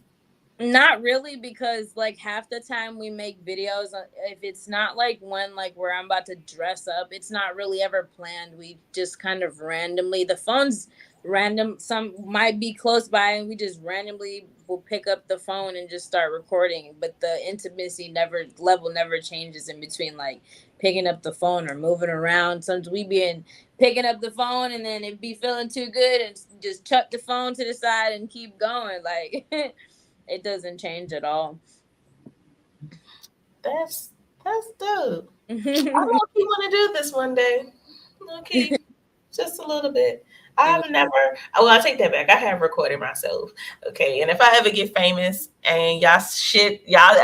Not really, because like half the time we make videos, if it's not like one like where I'm about to dress up, it's not really ever planned. We just kind of randomly, the phone's random, some might be close by, and we just randomly will pick up the phone and just start recording. But the intimacy never level never changes in between like picking up the phone or moving around. Sometimes we be in picking up the phone and then it be feeling too good and just chuck the phone to the side and keep going. Like it doesn't change at all. That's that's dope. I don't know if you want to do this one day. Okay, just a little bit. And I've never, well, I take that back. I have recorded myself. Okay. And if I ever get famous and y'all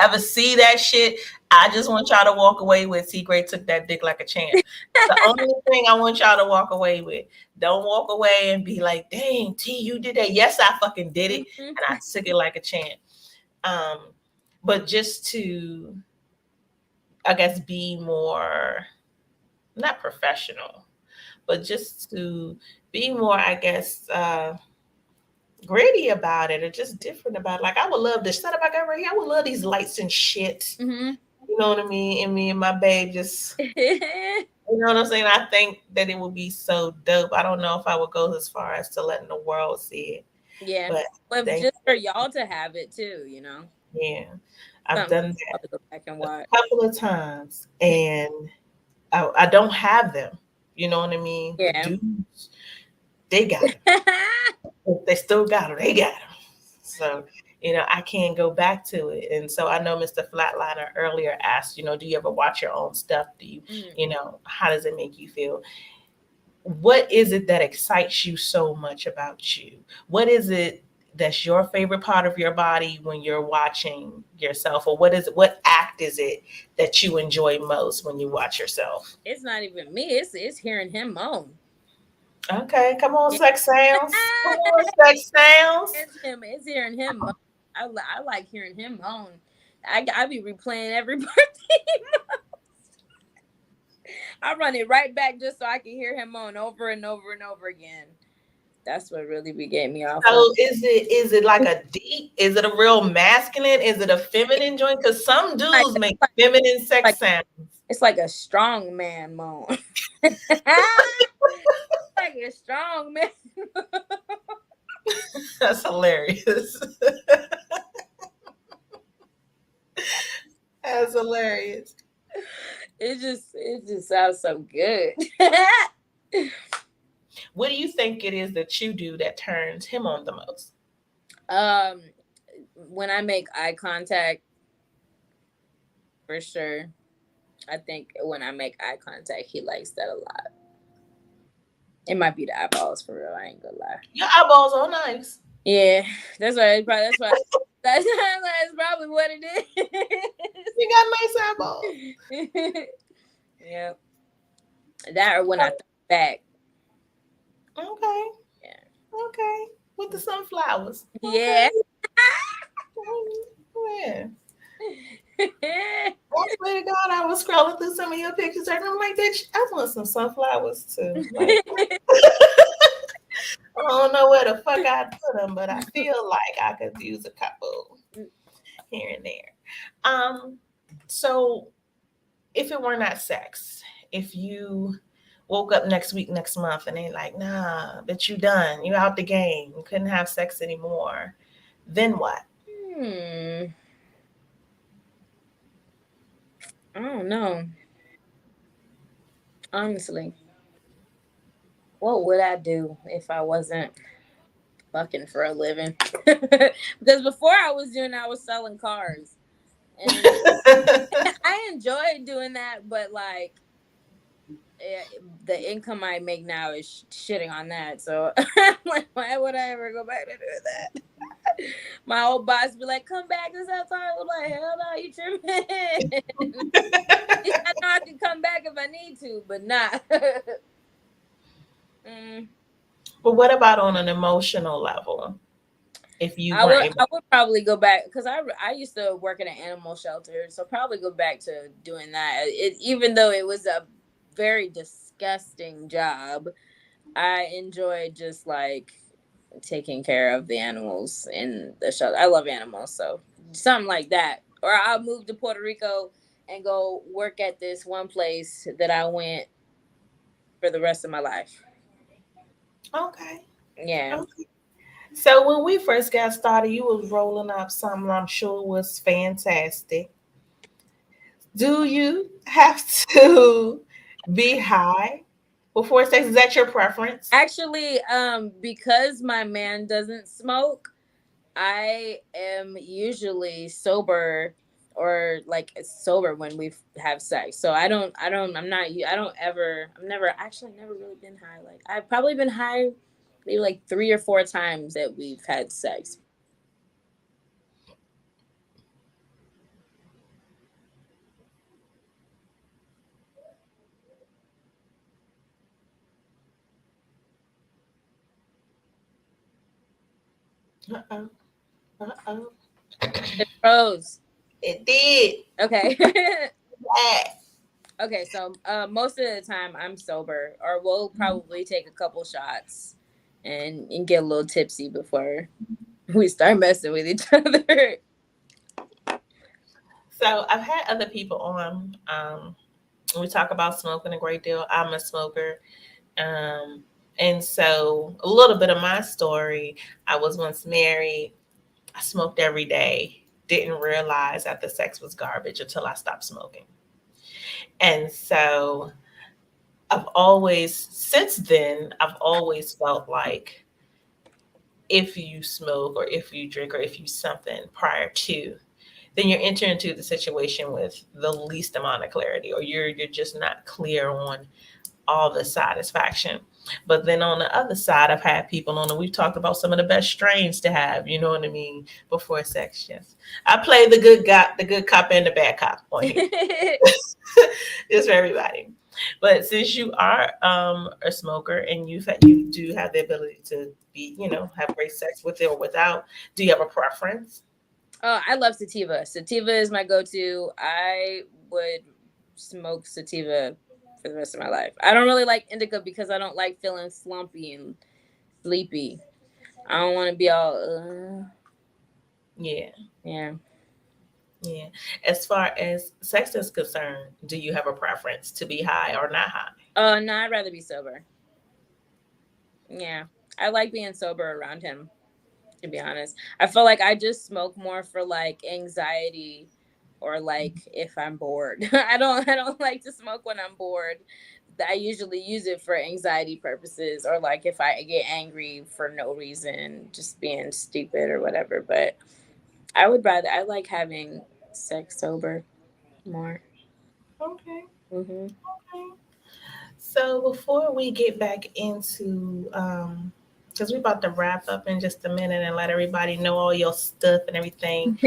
ever see that shit, I just want y'all to walk away with T Gray took that dick like a champ. The only thing I want y'all to walk away with. Don't walk away and be like, dang, T, you did that. Yes, I fucking did it. And I took it like a champ. Um, but just to, I guess, be more, not professional, but just to be more, I guess, gritty about it or just different about it. Like, I would love this setup I got right here. I would love these lights and shit. hmm You know what I mean? And me and my babe just, you know what I'm saying? I think that it would be so dope. I don't know if I would go as far as to letting the world see it, yeah, but but they, just for y'all to have it too, you know, yeah, I've something done I'll that have to go back and a watch. couple of times, and I don't have them. You know what I mean? The Yeah. dudes, they got them. They still got them. They got them. So, you know, I can't go back to it. And so I know Mr. Flatliner earlier asked, you know, do you ever watch your own stuff? Do you, Mhm. you know, how does it make you feel? What is it that excites you so much about you? What is it that's your favorite part of your body when you're watching yourself? Or what act is it that you enjoy most when you watch yourself? It's not even me. It's hearing him moan. Okay, come on, Yeah. sex sounds. Come on, sex sounds. It's him. It's hearing him moan. I like hearing him moan. I be replaying every birthday. I run it right back just so I can hear him on over and over and over again. That's what really be getting me off of. So is it like a deep? Is it a real masculine? Is it a feminine joint? Because some Like, dudes make feminine sex like sounds. it's like a strong man moan. Like a strong man. That's hilarious. That's hilarious. It just sounds so good. What do you think it is that you do that turns him on the most? um when I make eye contact, for sure. I think when I make eye contact, he likes that a lot. It might be the eyeballs for real. I ain't gonna lie. Your eyeballs are nice. Yeah, that's why that's probably what it You got nice eyeballs. is. Yeah, that or when I throw back. Okay. Yeah, Okay. With the sunflowers. yeah. Okay. Yeah. I swear to God, I was scrolling through some of your pictures and I'm like, bitch, I want some sunflowers too. Like, I don't know where the fuck I'd put them, but I feel like I could use a couple here and there. So if it were not sex, if you woke up next week, next month, and they like, nah, bitch, you done, you out the game, you couldn't have sex anymore, then what? Hmm. I don't know. Honestly, what would I do if I wasn't fucking for a living? Because before I was doing, I was selling cars, and I enjoyed doing that. But like, the income I make now is shitting on that. So I'm like, why would I ever go back to doing that? My old boss be like, "Come back and sell cars." I'm like, "Hell no, you tripping?" I know I can come back if I need to, but not. mm. But what about on an emotional level? If you I weren't would able, I would probably go back because I used to work in an animal shelter, so probably go back to doing that. Even though it was a very disgusting job, I enjoyed just like taking care of the animals in the shelter. I love animals, so something like that. Or I'll move to Puerto Rico and go work at this one place that I went for the rest of my life. okay. Yeah. Okay. So when we first got started, you was rolling up something I'm sure was fantastic. Do you have to be high before sex? Is that your preference? Actually, because my man doesn't smoke, I am usually sober or like sober when we have sex. So I've never actually never really been high. Like I've probably been high maybe like 3 or 4 times that we've had sex. Uh-oh. Uh-oh. It froze. It did. Okay. Yeah. Okay, so most of the time I'm sober, or we'll probably take a couple shots and get a little tipsy before we start messing with each other. So I've had other people on. We talk about smoking a great deal. I'm a smoker. Um, and so a little bit of my story, I was once married. I smoked every day. Didn't realize that the sex was garbage until I stopped smoking. And so since then, I've always felt like if you smoke or if you drink or if you something prior to, then you're entering into the situation with the least amount of clarity, or you're just not clear on all the satisfaction. But then on the other side, I've had people on, and we've talked about some of the best strains to have, you know what I mean, before sex. Yes. I play the good guy, the good cop and the bad cop on here. It's for everybody. But since you are a smoker and you do have the ability to be, have great sex with it or without, do you have a preference? Oh, I love sativa. Sativa is my go-to. I would smoke sativa for the rest of my life. I don't really like indica because I don't like feeling slumpy and sleepy. I don't want to be all. Yeah, Yeah. yeah. As far as sex is concerned, do you have a preference to be high or not high? No, I'd rather be sober. Yeah, I like being sober around him. To be honest, I feel like I just smoke more for like anxiety or like if I'm bored. I don't like to smoke when I'm bored. I usually use it for anxiety purposes or like if I get angry for no reason, just being stupid or whatever. But I like having sex sober more. Okay. Hmm. Okay. So before we get back into, because we're about to wrap up in just a minute and let everybody know all your stuff and everything,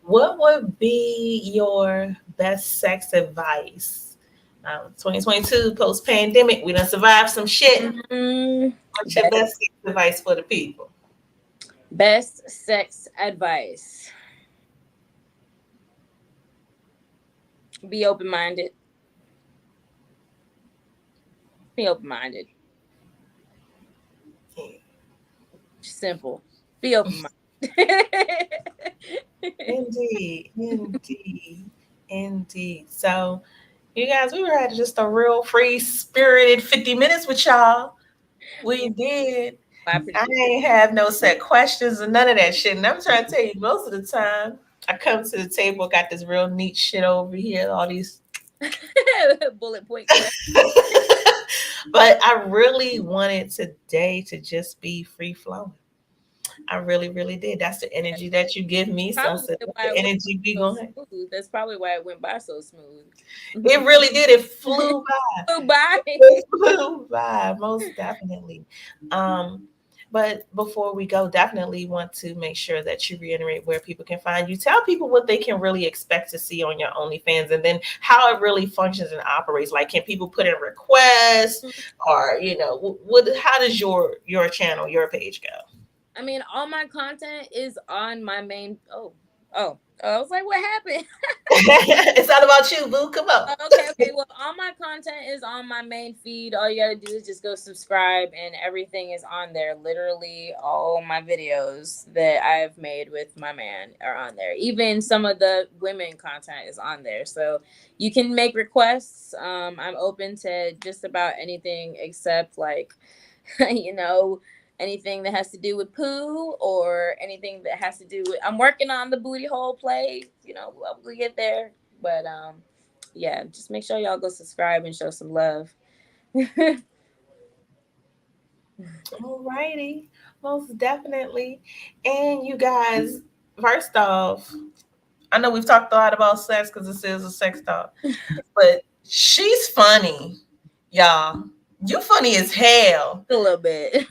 what would be your best sex advice? 2022, post pandemic, we done survived some shit. Hmm. What's your best sex advice for the people? Best sex advice: be open minded. Be open minded. Simple. Be open minded. Indeed, indeed, indeed. So, you guys, we were at just a real free spirited 50 minutes with y'all. We did. I I appreciate ain't have no set questions or none of that shit. And I'm trying to tell you, most of the time, I come to the table, got this real neat shit over here, all these. it. Bullet point question. But I really wanted today to just be free flowing. I really, really did. That's the energy that you give me. So I Probably said, that's why the it went energy we so going. smooth. That's probably why it went by so smooth. It really did. It flew by. Goodbye. It flew by, most definitely. Um, but before we go, definitely want to make sure that you reiterate where people can find you. Tell people what they can really expect to see on your OnlyFans, and then how it really functions and operates. Like, can people put in requests, or what? How does your channel, your page go? I mean, all my content is on my main. I was like, what happened? It's all about you, boo. Come on. Okay. Well, all my content is on my main feed. All you gotta do is just go subscribe, and everything is on there. Literally, all my videos that I've made with my man are on there. Even some of the women content is on there. So you can make requests. I'm open to just about anything except like, you know, anything that has to do with poo or anything that has to do with. I'm working on the booty hole play. We'll get there, but yeah, just make sure y'all go subscribe and show some love. Alrighty, most definitely. And you guys, first off, I know we've talked a lot about sex because this is a sex talk, but she's funny, y'all. You funny as hell. A little bit.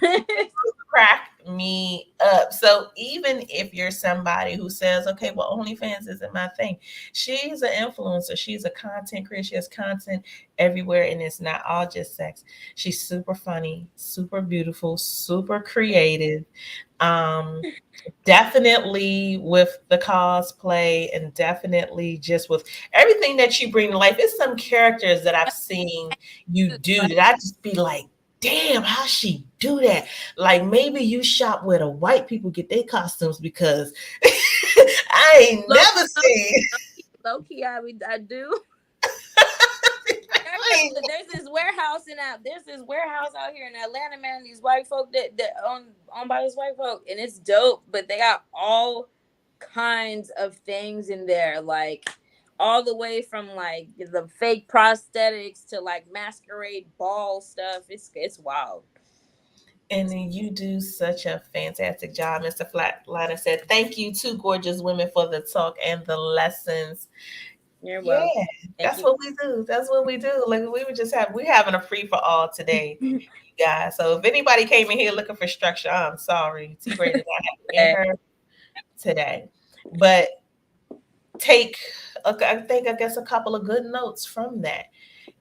Crack me up. So even if you're somebody who says, okay, well, OnlyFans isn't my thing, she's an influencer. She's a content creator. She has content everywhere, and it's not all just sex. She's super funny, super beautiful, super creative. Um, Definitely with the cosplay, and definitely just with everything that you bring to life. It's some characters that I've seen you do that I just be like, damn, how she do that? Like, maybe you shop where the white people get their costumes, because I ain't low, never seen. low key, I do. I ain't, There's this warehouse out here in Atlanta, man. These white folk that owned by this white folk, and it's dope. But they got all kinds of things in there, like all the way from like the fake prosthetics to like masquerade ball stuff. It's wild. and then you do such a fantastic job, Mr. Flatliner said. Thank you to gorgeous women for the talk and the lessons. You're Yeah, welcome. Thank that's you. what we do. That's what we do. Like, we having a free for all today, you guys. So if anybody came in here looking for structure, I'm sorry. T Ray did not have it in her today. But take I guess a couple of good notes from that.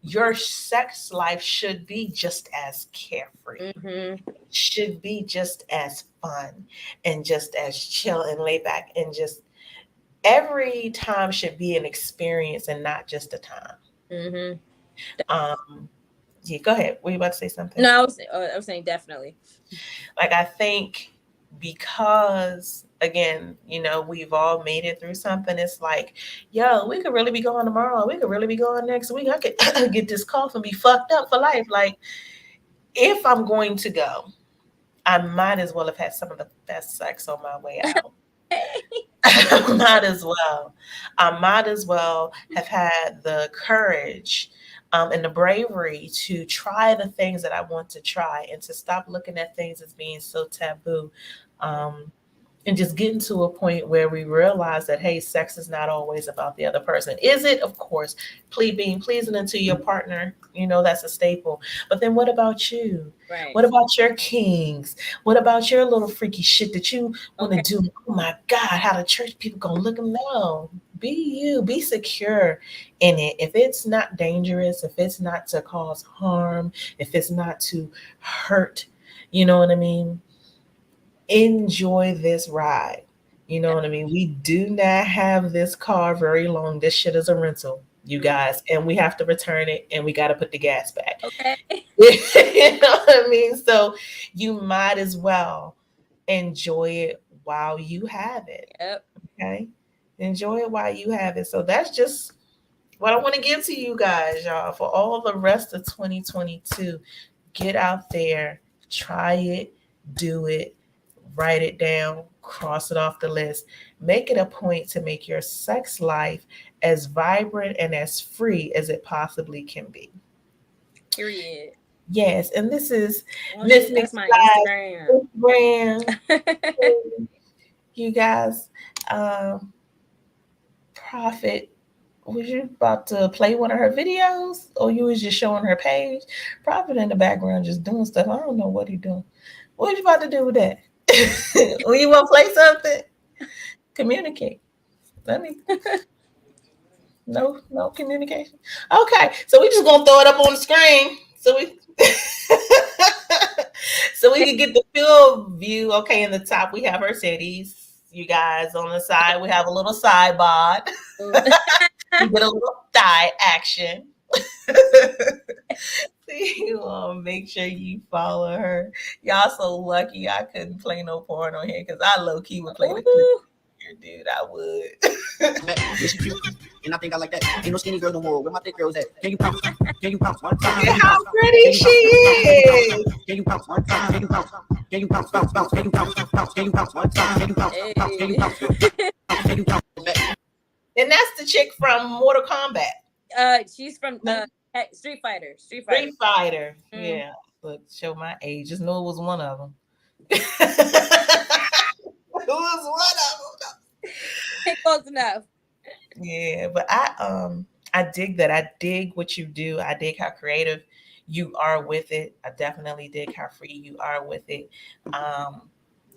Your sex life should be just as carefree. Mm-hmm. Should be just as fun and just as chill and laid back, and just every time should be an experience and not just a time. Mm-hmm. Um, yeah, go ahead. Were you about to say something? No, I was saying definitely. Like, I think because, again, we've all made it through something. It's like, yo, we could really be going tomorrow. We could really be going next week. I could get this cough and be fucked up for life. Like, if I'm going to go, I might as well have had some of the best sex on my way out. Might as well. I might as well have had the courage and the bravery to try the things that I want to try and to stop looking at things as being so taboo. Um, and just getting to a point where we realize that, hey, sex is not always about the other person. Is it? Of course. Being pleasing unto your partner, that's a staple. But then what about you? Right. What about your kings? What about your little freaky shit that you want to Okay. do? Oh my God, how the church people gonna look them now? Be you, be secure in it. If it's not dangerous, if it's not to cause harm, if it's not to hurt, you know what I mean? Enjoy this ride. You know what I mean? We do not have this car very long. This shit is a rental, you guys, and we have to return it and we got to put the gas back. Okay. You know what I mean? So you might as well enjoy it while you have it. Yep. Okay? Enjoy it while you have it. So that's just what I want to give to you guys, y'all, for all the rest of 2022. Get out there, try it, do it, write it down, cross it off the list. Make it a point to make your sex life as vibrant and as free as it possibly can be. Period. Yes, and this is Oh Miss shit, that's my Instagram. McFly's Instagram. You guys, um, Prophet, was you about to play one of her videos, or you was just showing her page? Prophet in the background just doing stuff. I don't know what he doing. What you about to do with that? When you want to play something, communicate. Let me. No communication. Okay, so we just gonna throw it up on the screen so we so we can get the full view. Okay, in the top we have her cities. You guys on the side we have a little sidebod. We get a little thigh action. You make sure you follow her. Y'all so lucky I couldn't play no porn on here because I low key would play the clip here, dude. I would. Is she cute? And I think I like that. Ain't no skinny girls no more. Where my thick girls at? Can you pounce? Can you pounce one time? Look at how pretty she is. Can you pounce one time? Can you pounce? Can you pounce? Bounce, bounce. Can you pounce? Pounce. Can you pounce one time? Can you pounce? Pounce. Can you pounce? Can you pounce? And that's the chick from Mortal Kombat. She's from Street Fighter. Street Street Fighter. Mm. Yeah. Look, show my age. Just know it was one of them. It was one of them. Close enough. Yeah, but I dig that. I dig what you do. I dig how creative you are with it. I definitely dig how free you are with it.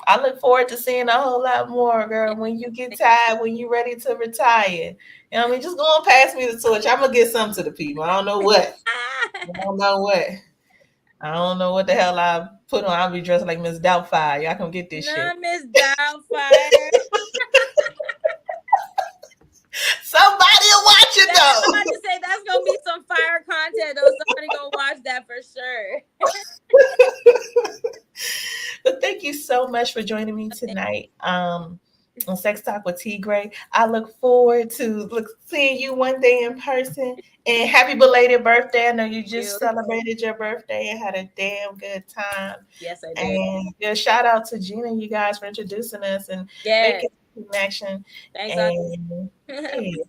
I look forward to seeing a whole lot more, girl. When you get tired, when you're ready to retire, you know what I mean? Just go on pass me the torch. I'm gonna get something to the people. I don't know what. I don't know what. I don't know what the hell I put on. I'll be dressed like Miss Doubtfire. Y'all come get this shit. Not Miss Doubtfire. Somebody will watch it I was though. about to say that's gonna be some fire content though. Somebody gonna watch that for sure. But thank you so much for joining me tonight on Sex Talk with T Gray. I look forward to seeing you one day in person. And happy belated birthday. I know you just celebrated your birthday and had a damn good time. Yes, I did. And a shout out to Gina, you guys, for introducing us and making a connection. Thanks. And yeah,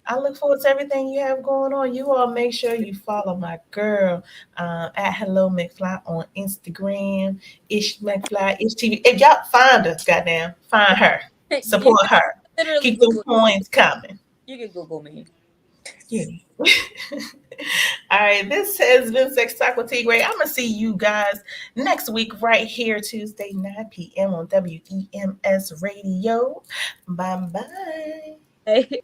I look forward to everything you have going on. You all make sure you follow my girl at Hello McFly on Instagram. Ish McFly, Ish TV. If y'all find her, goddamn, find her. Support her. Keep them coins coming. You can Google me. Yeah. All right. This has been Sex Talk with T Gray. I'm going to see you guys next week right here, Tuesday, 9 p.m. on WEMS Radio. Bye-bye. Hey.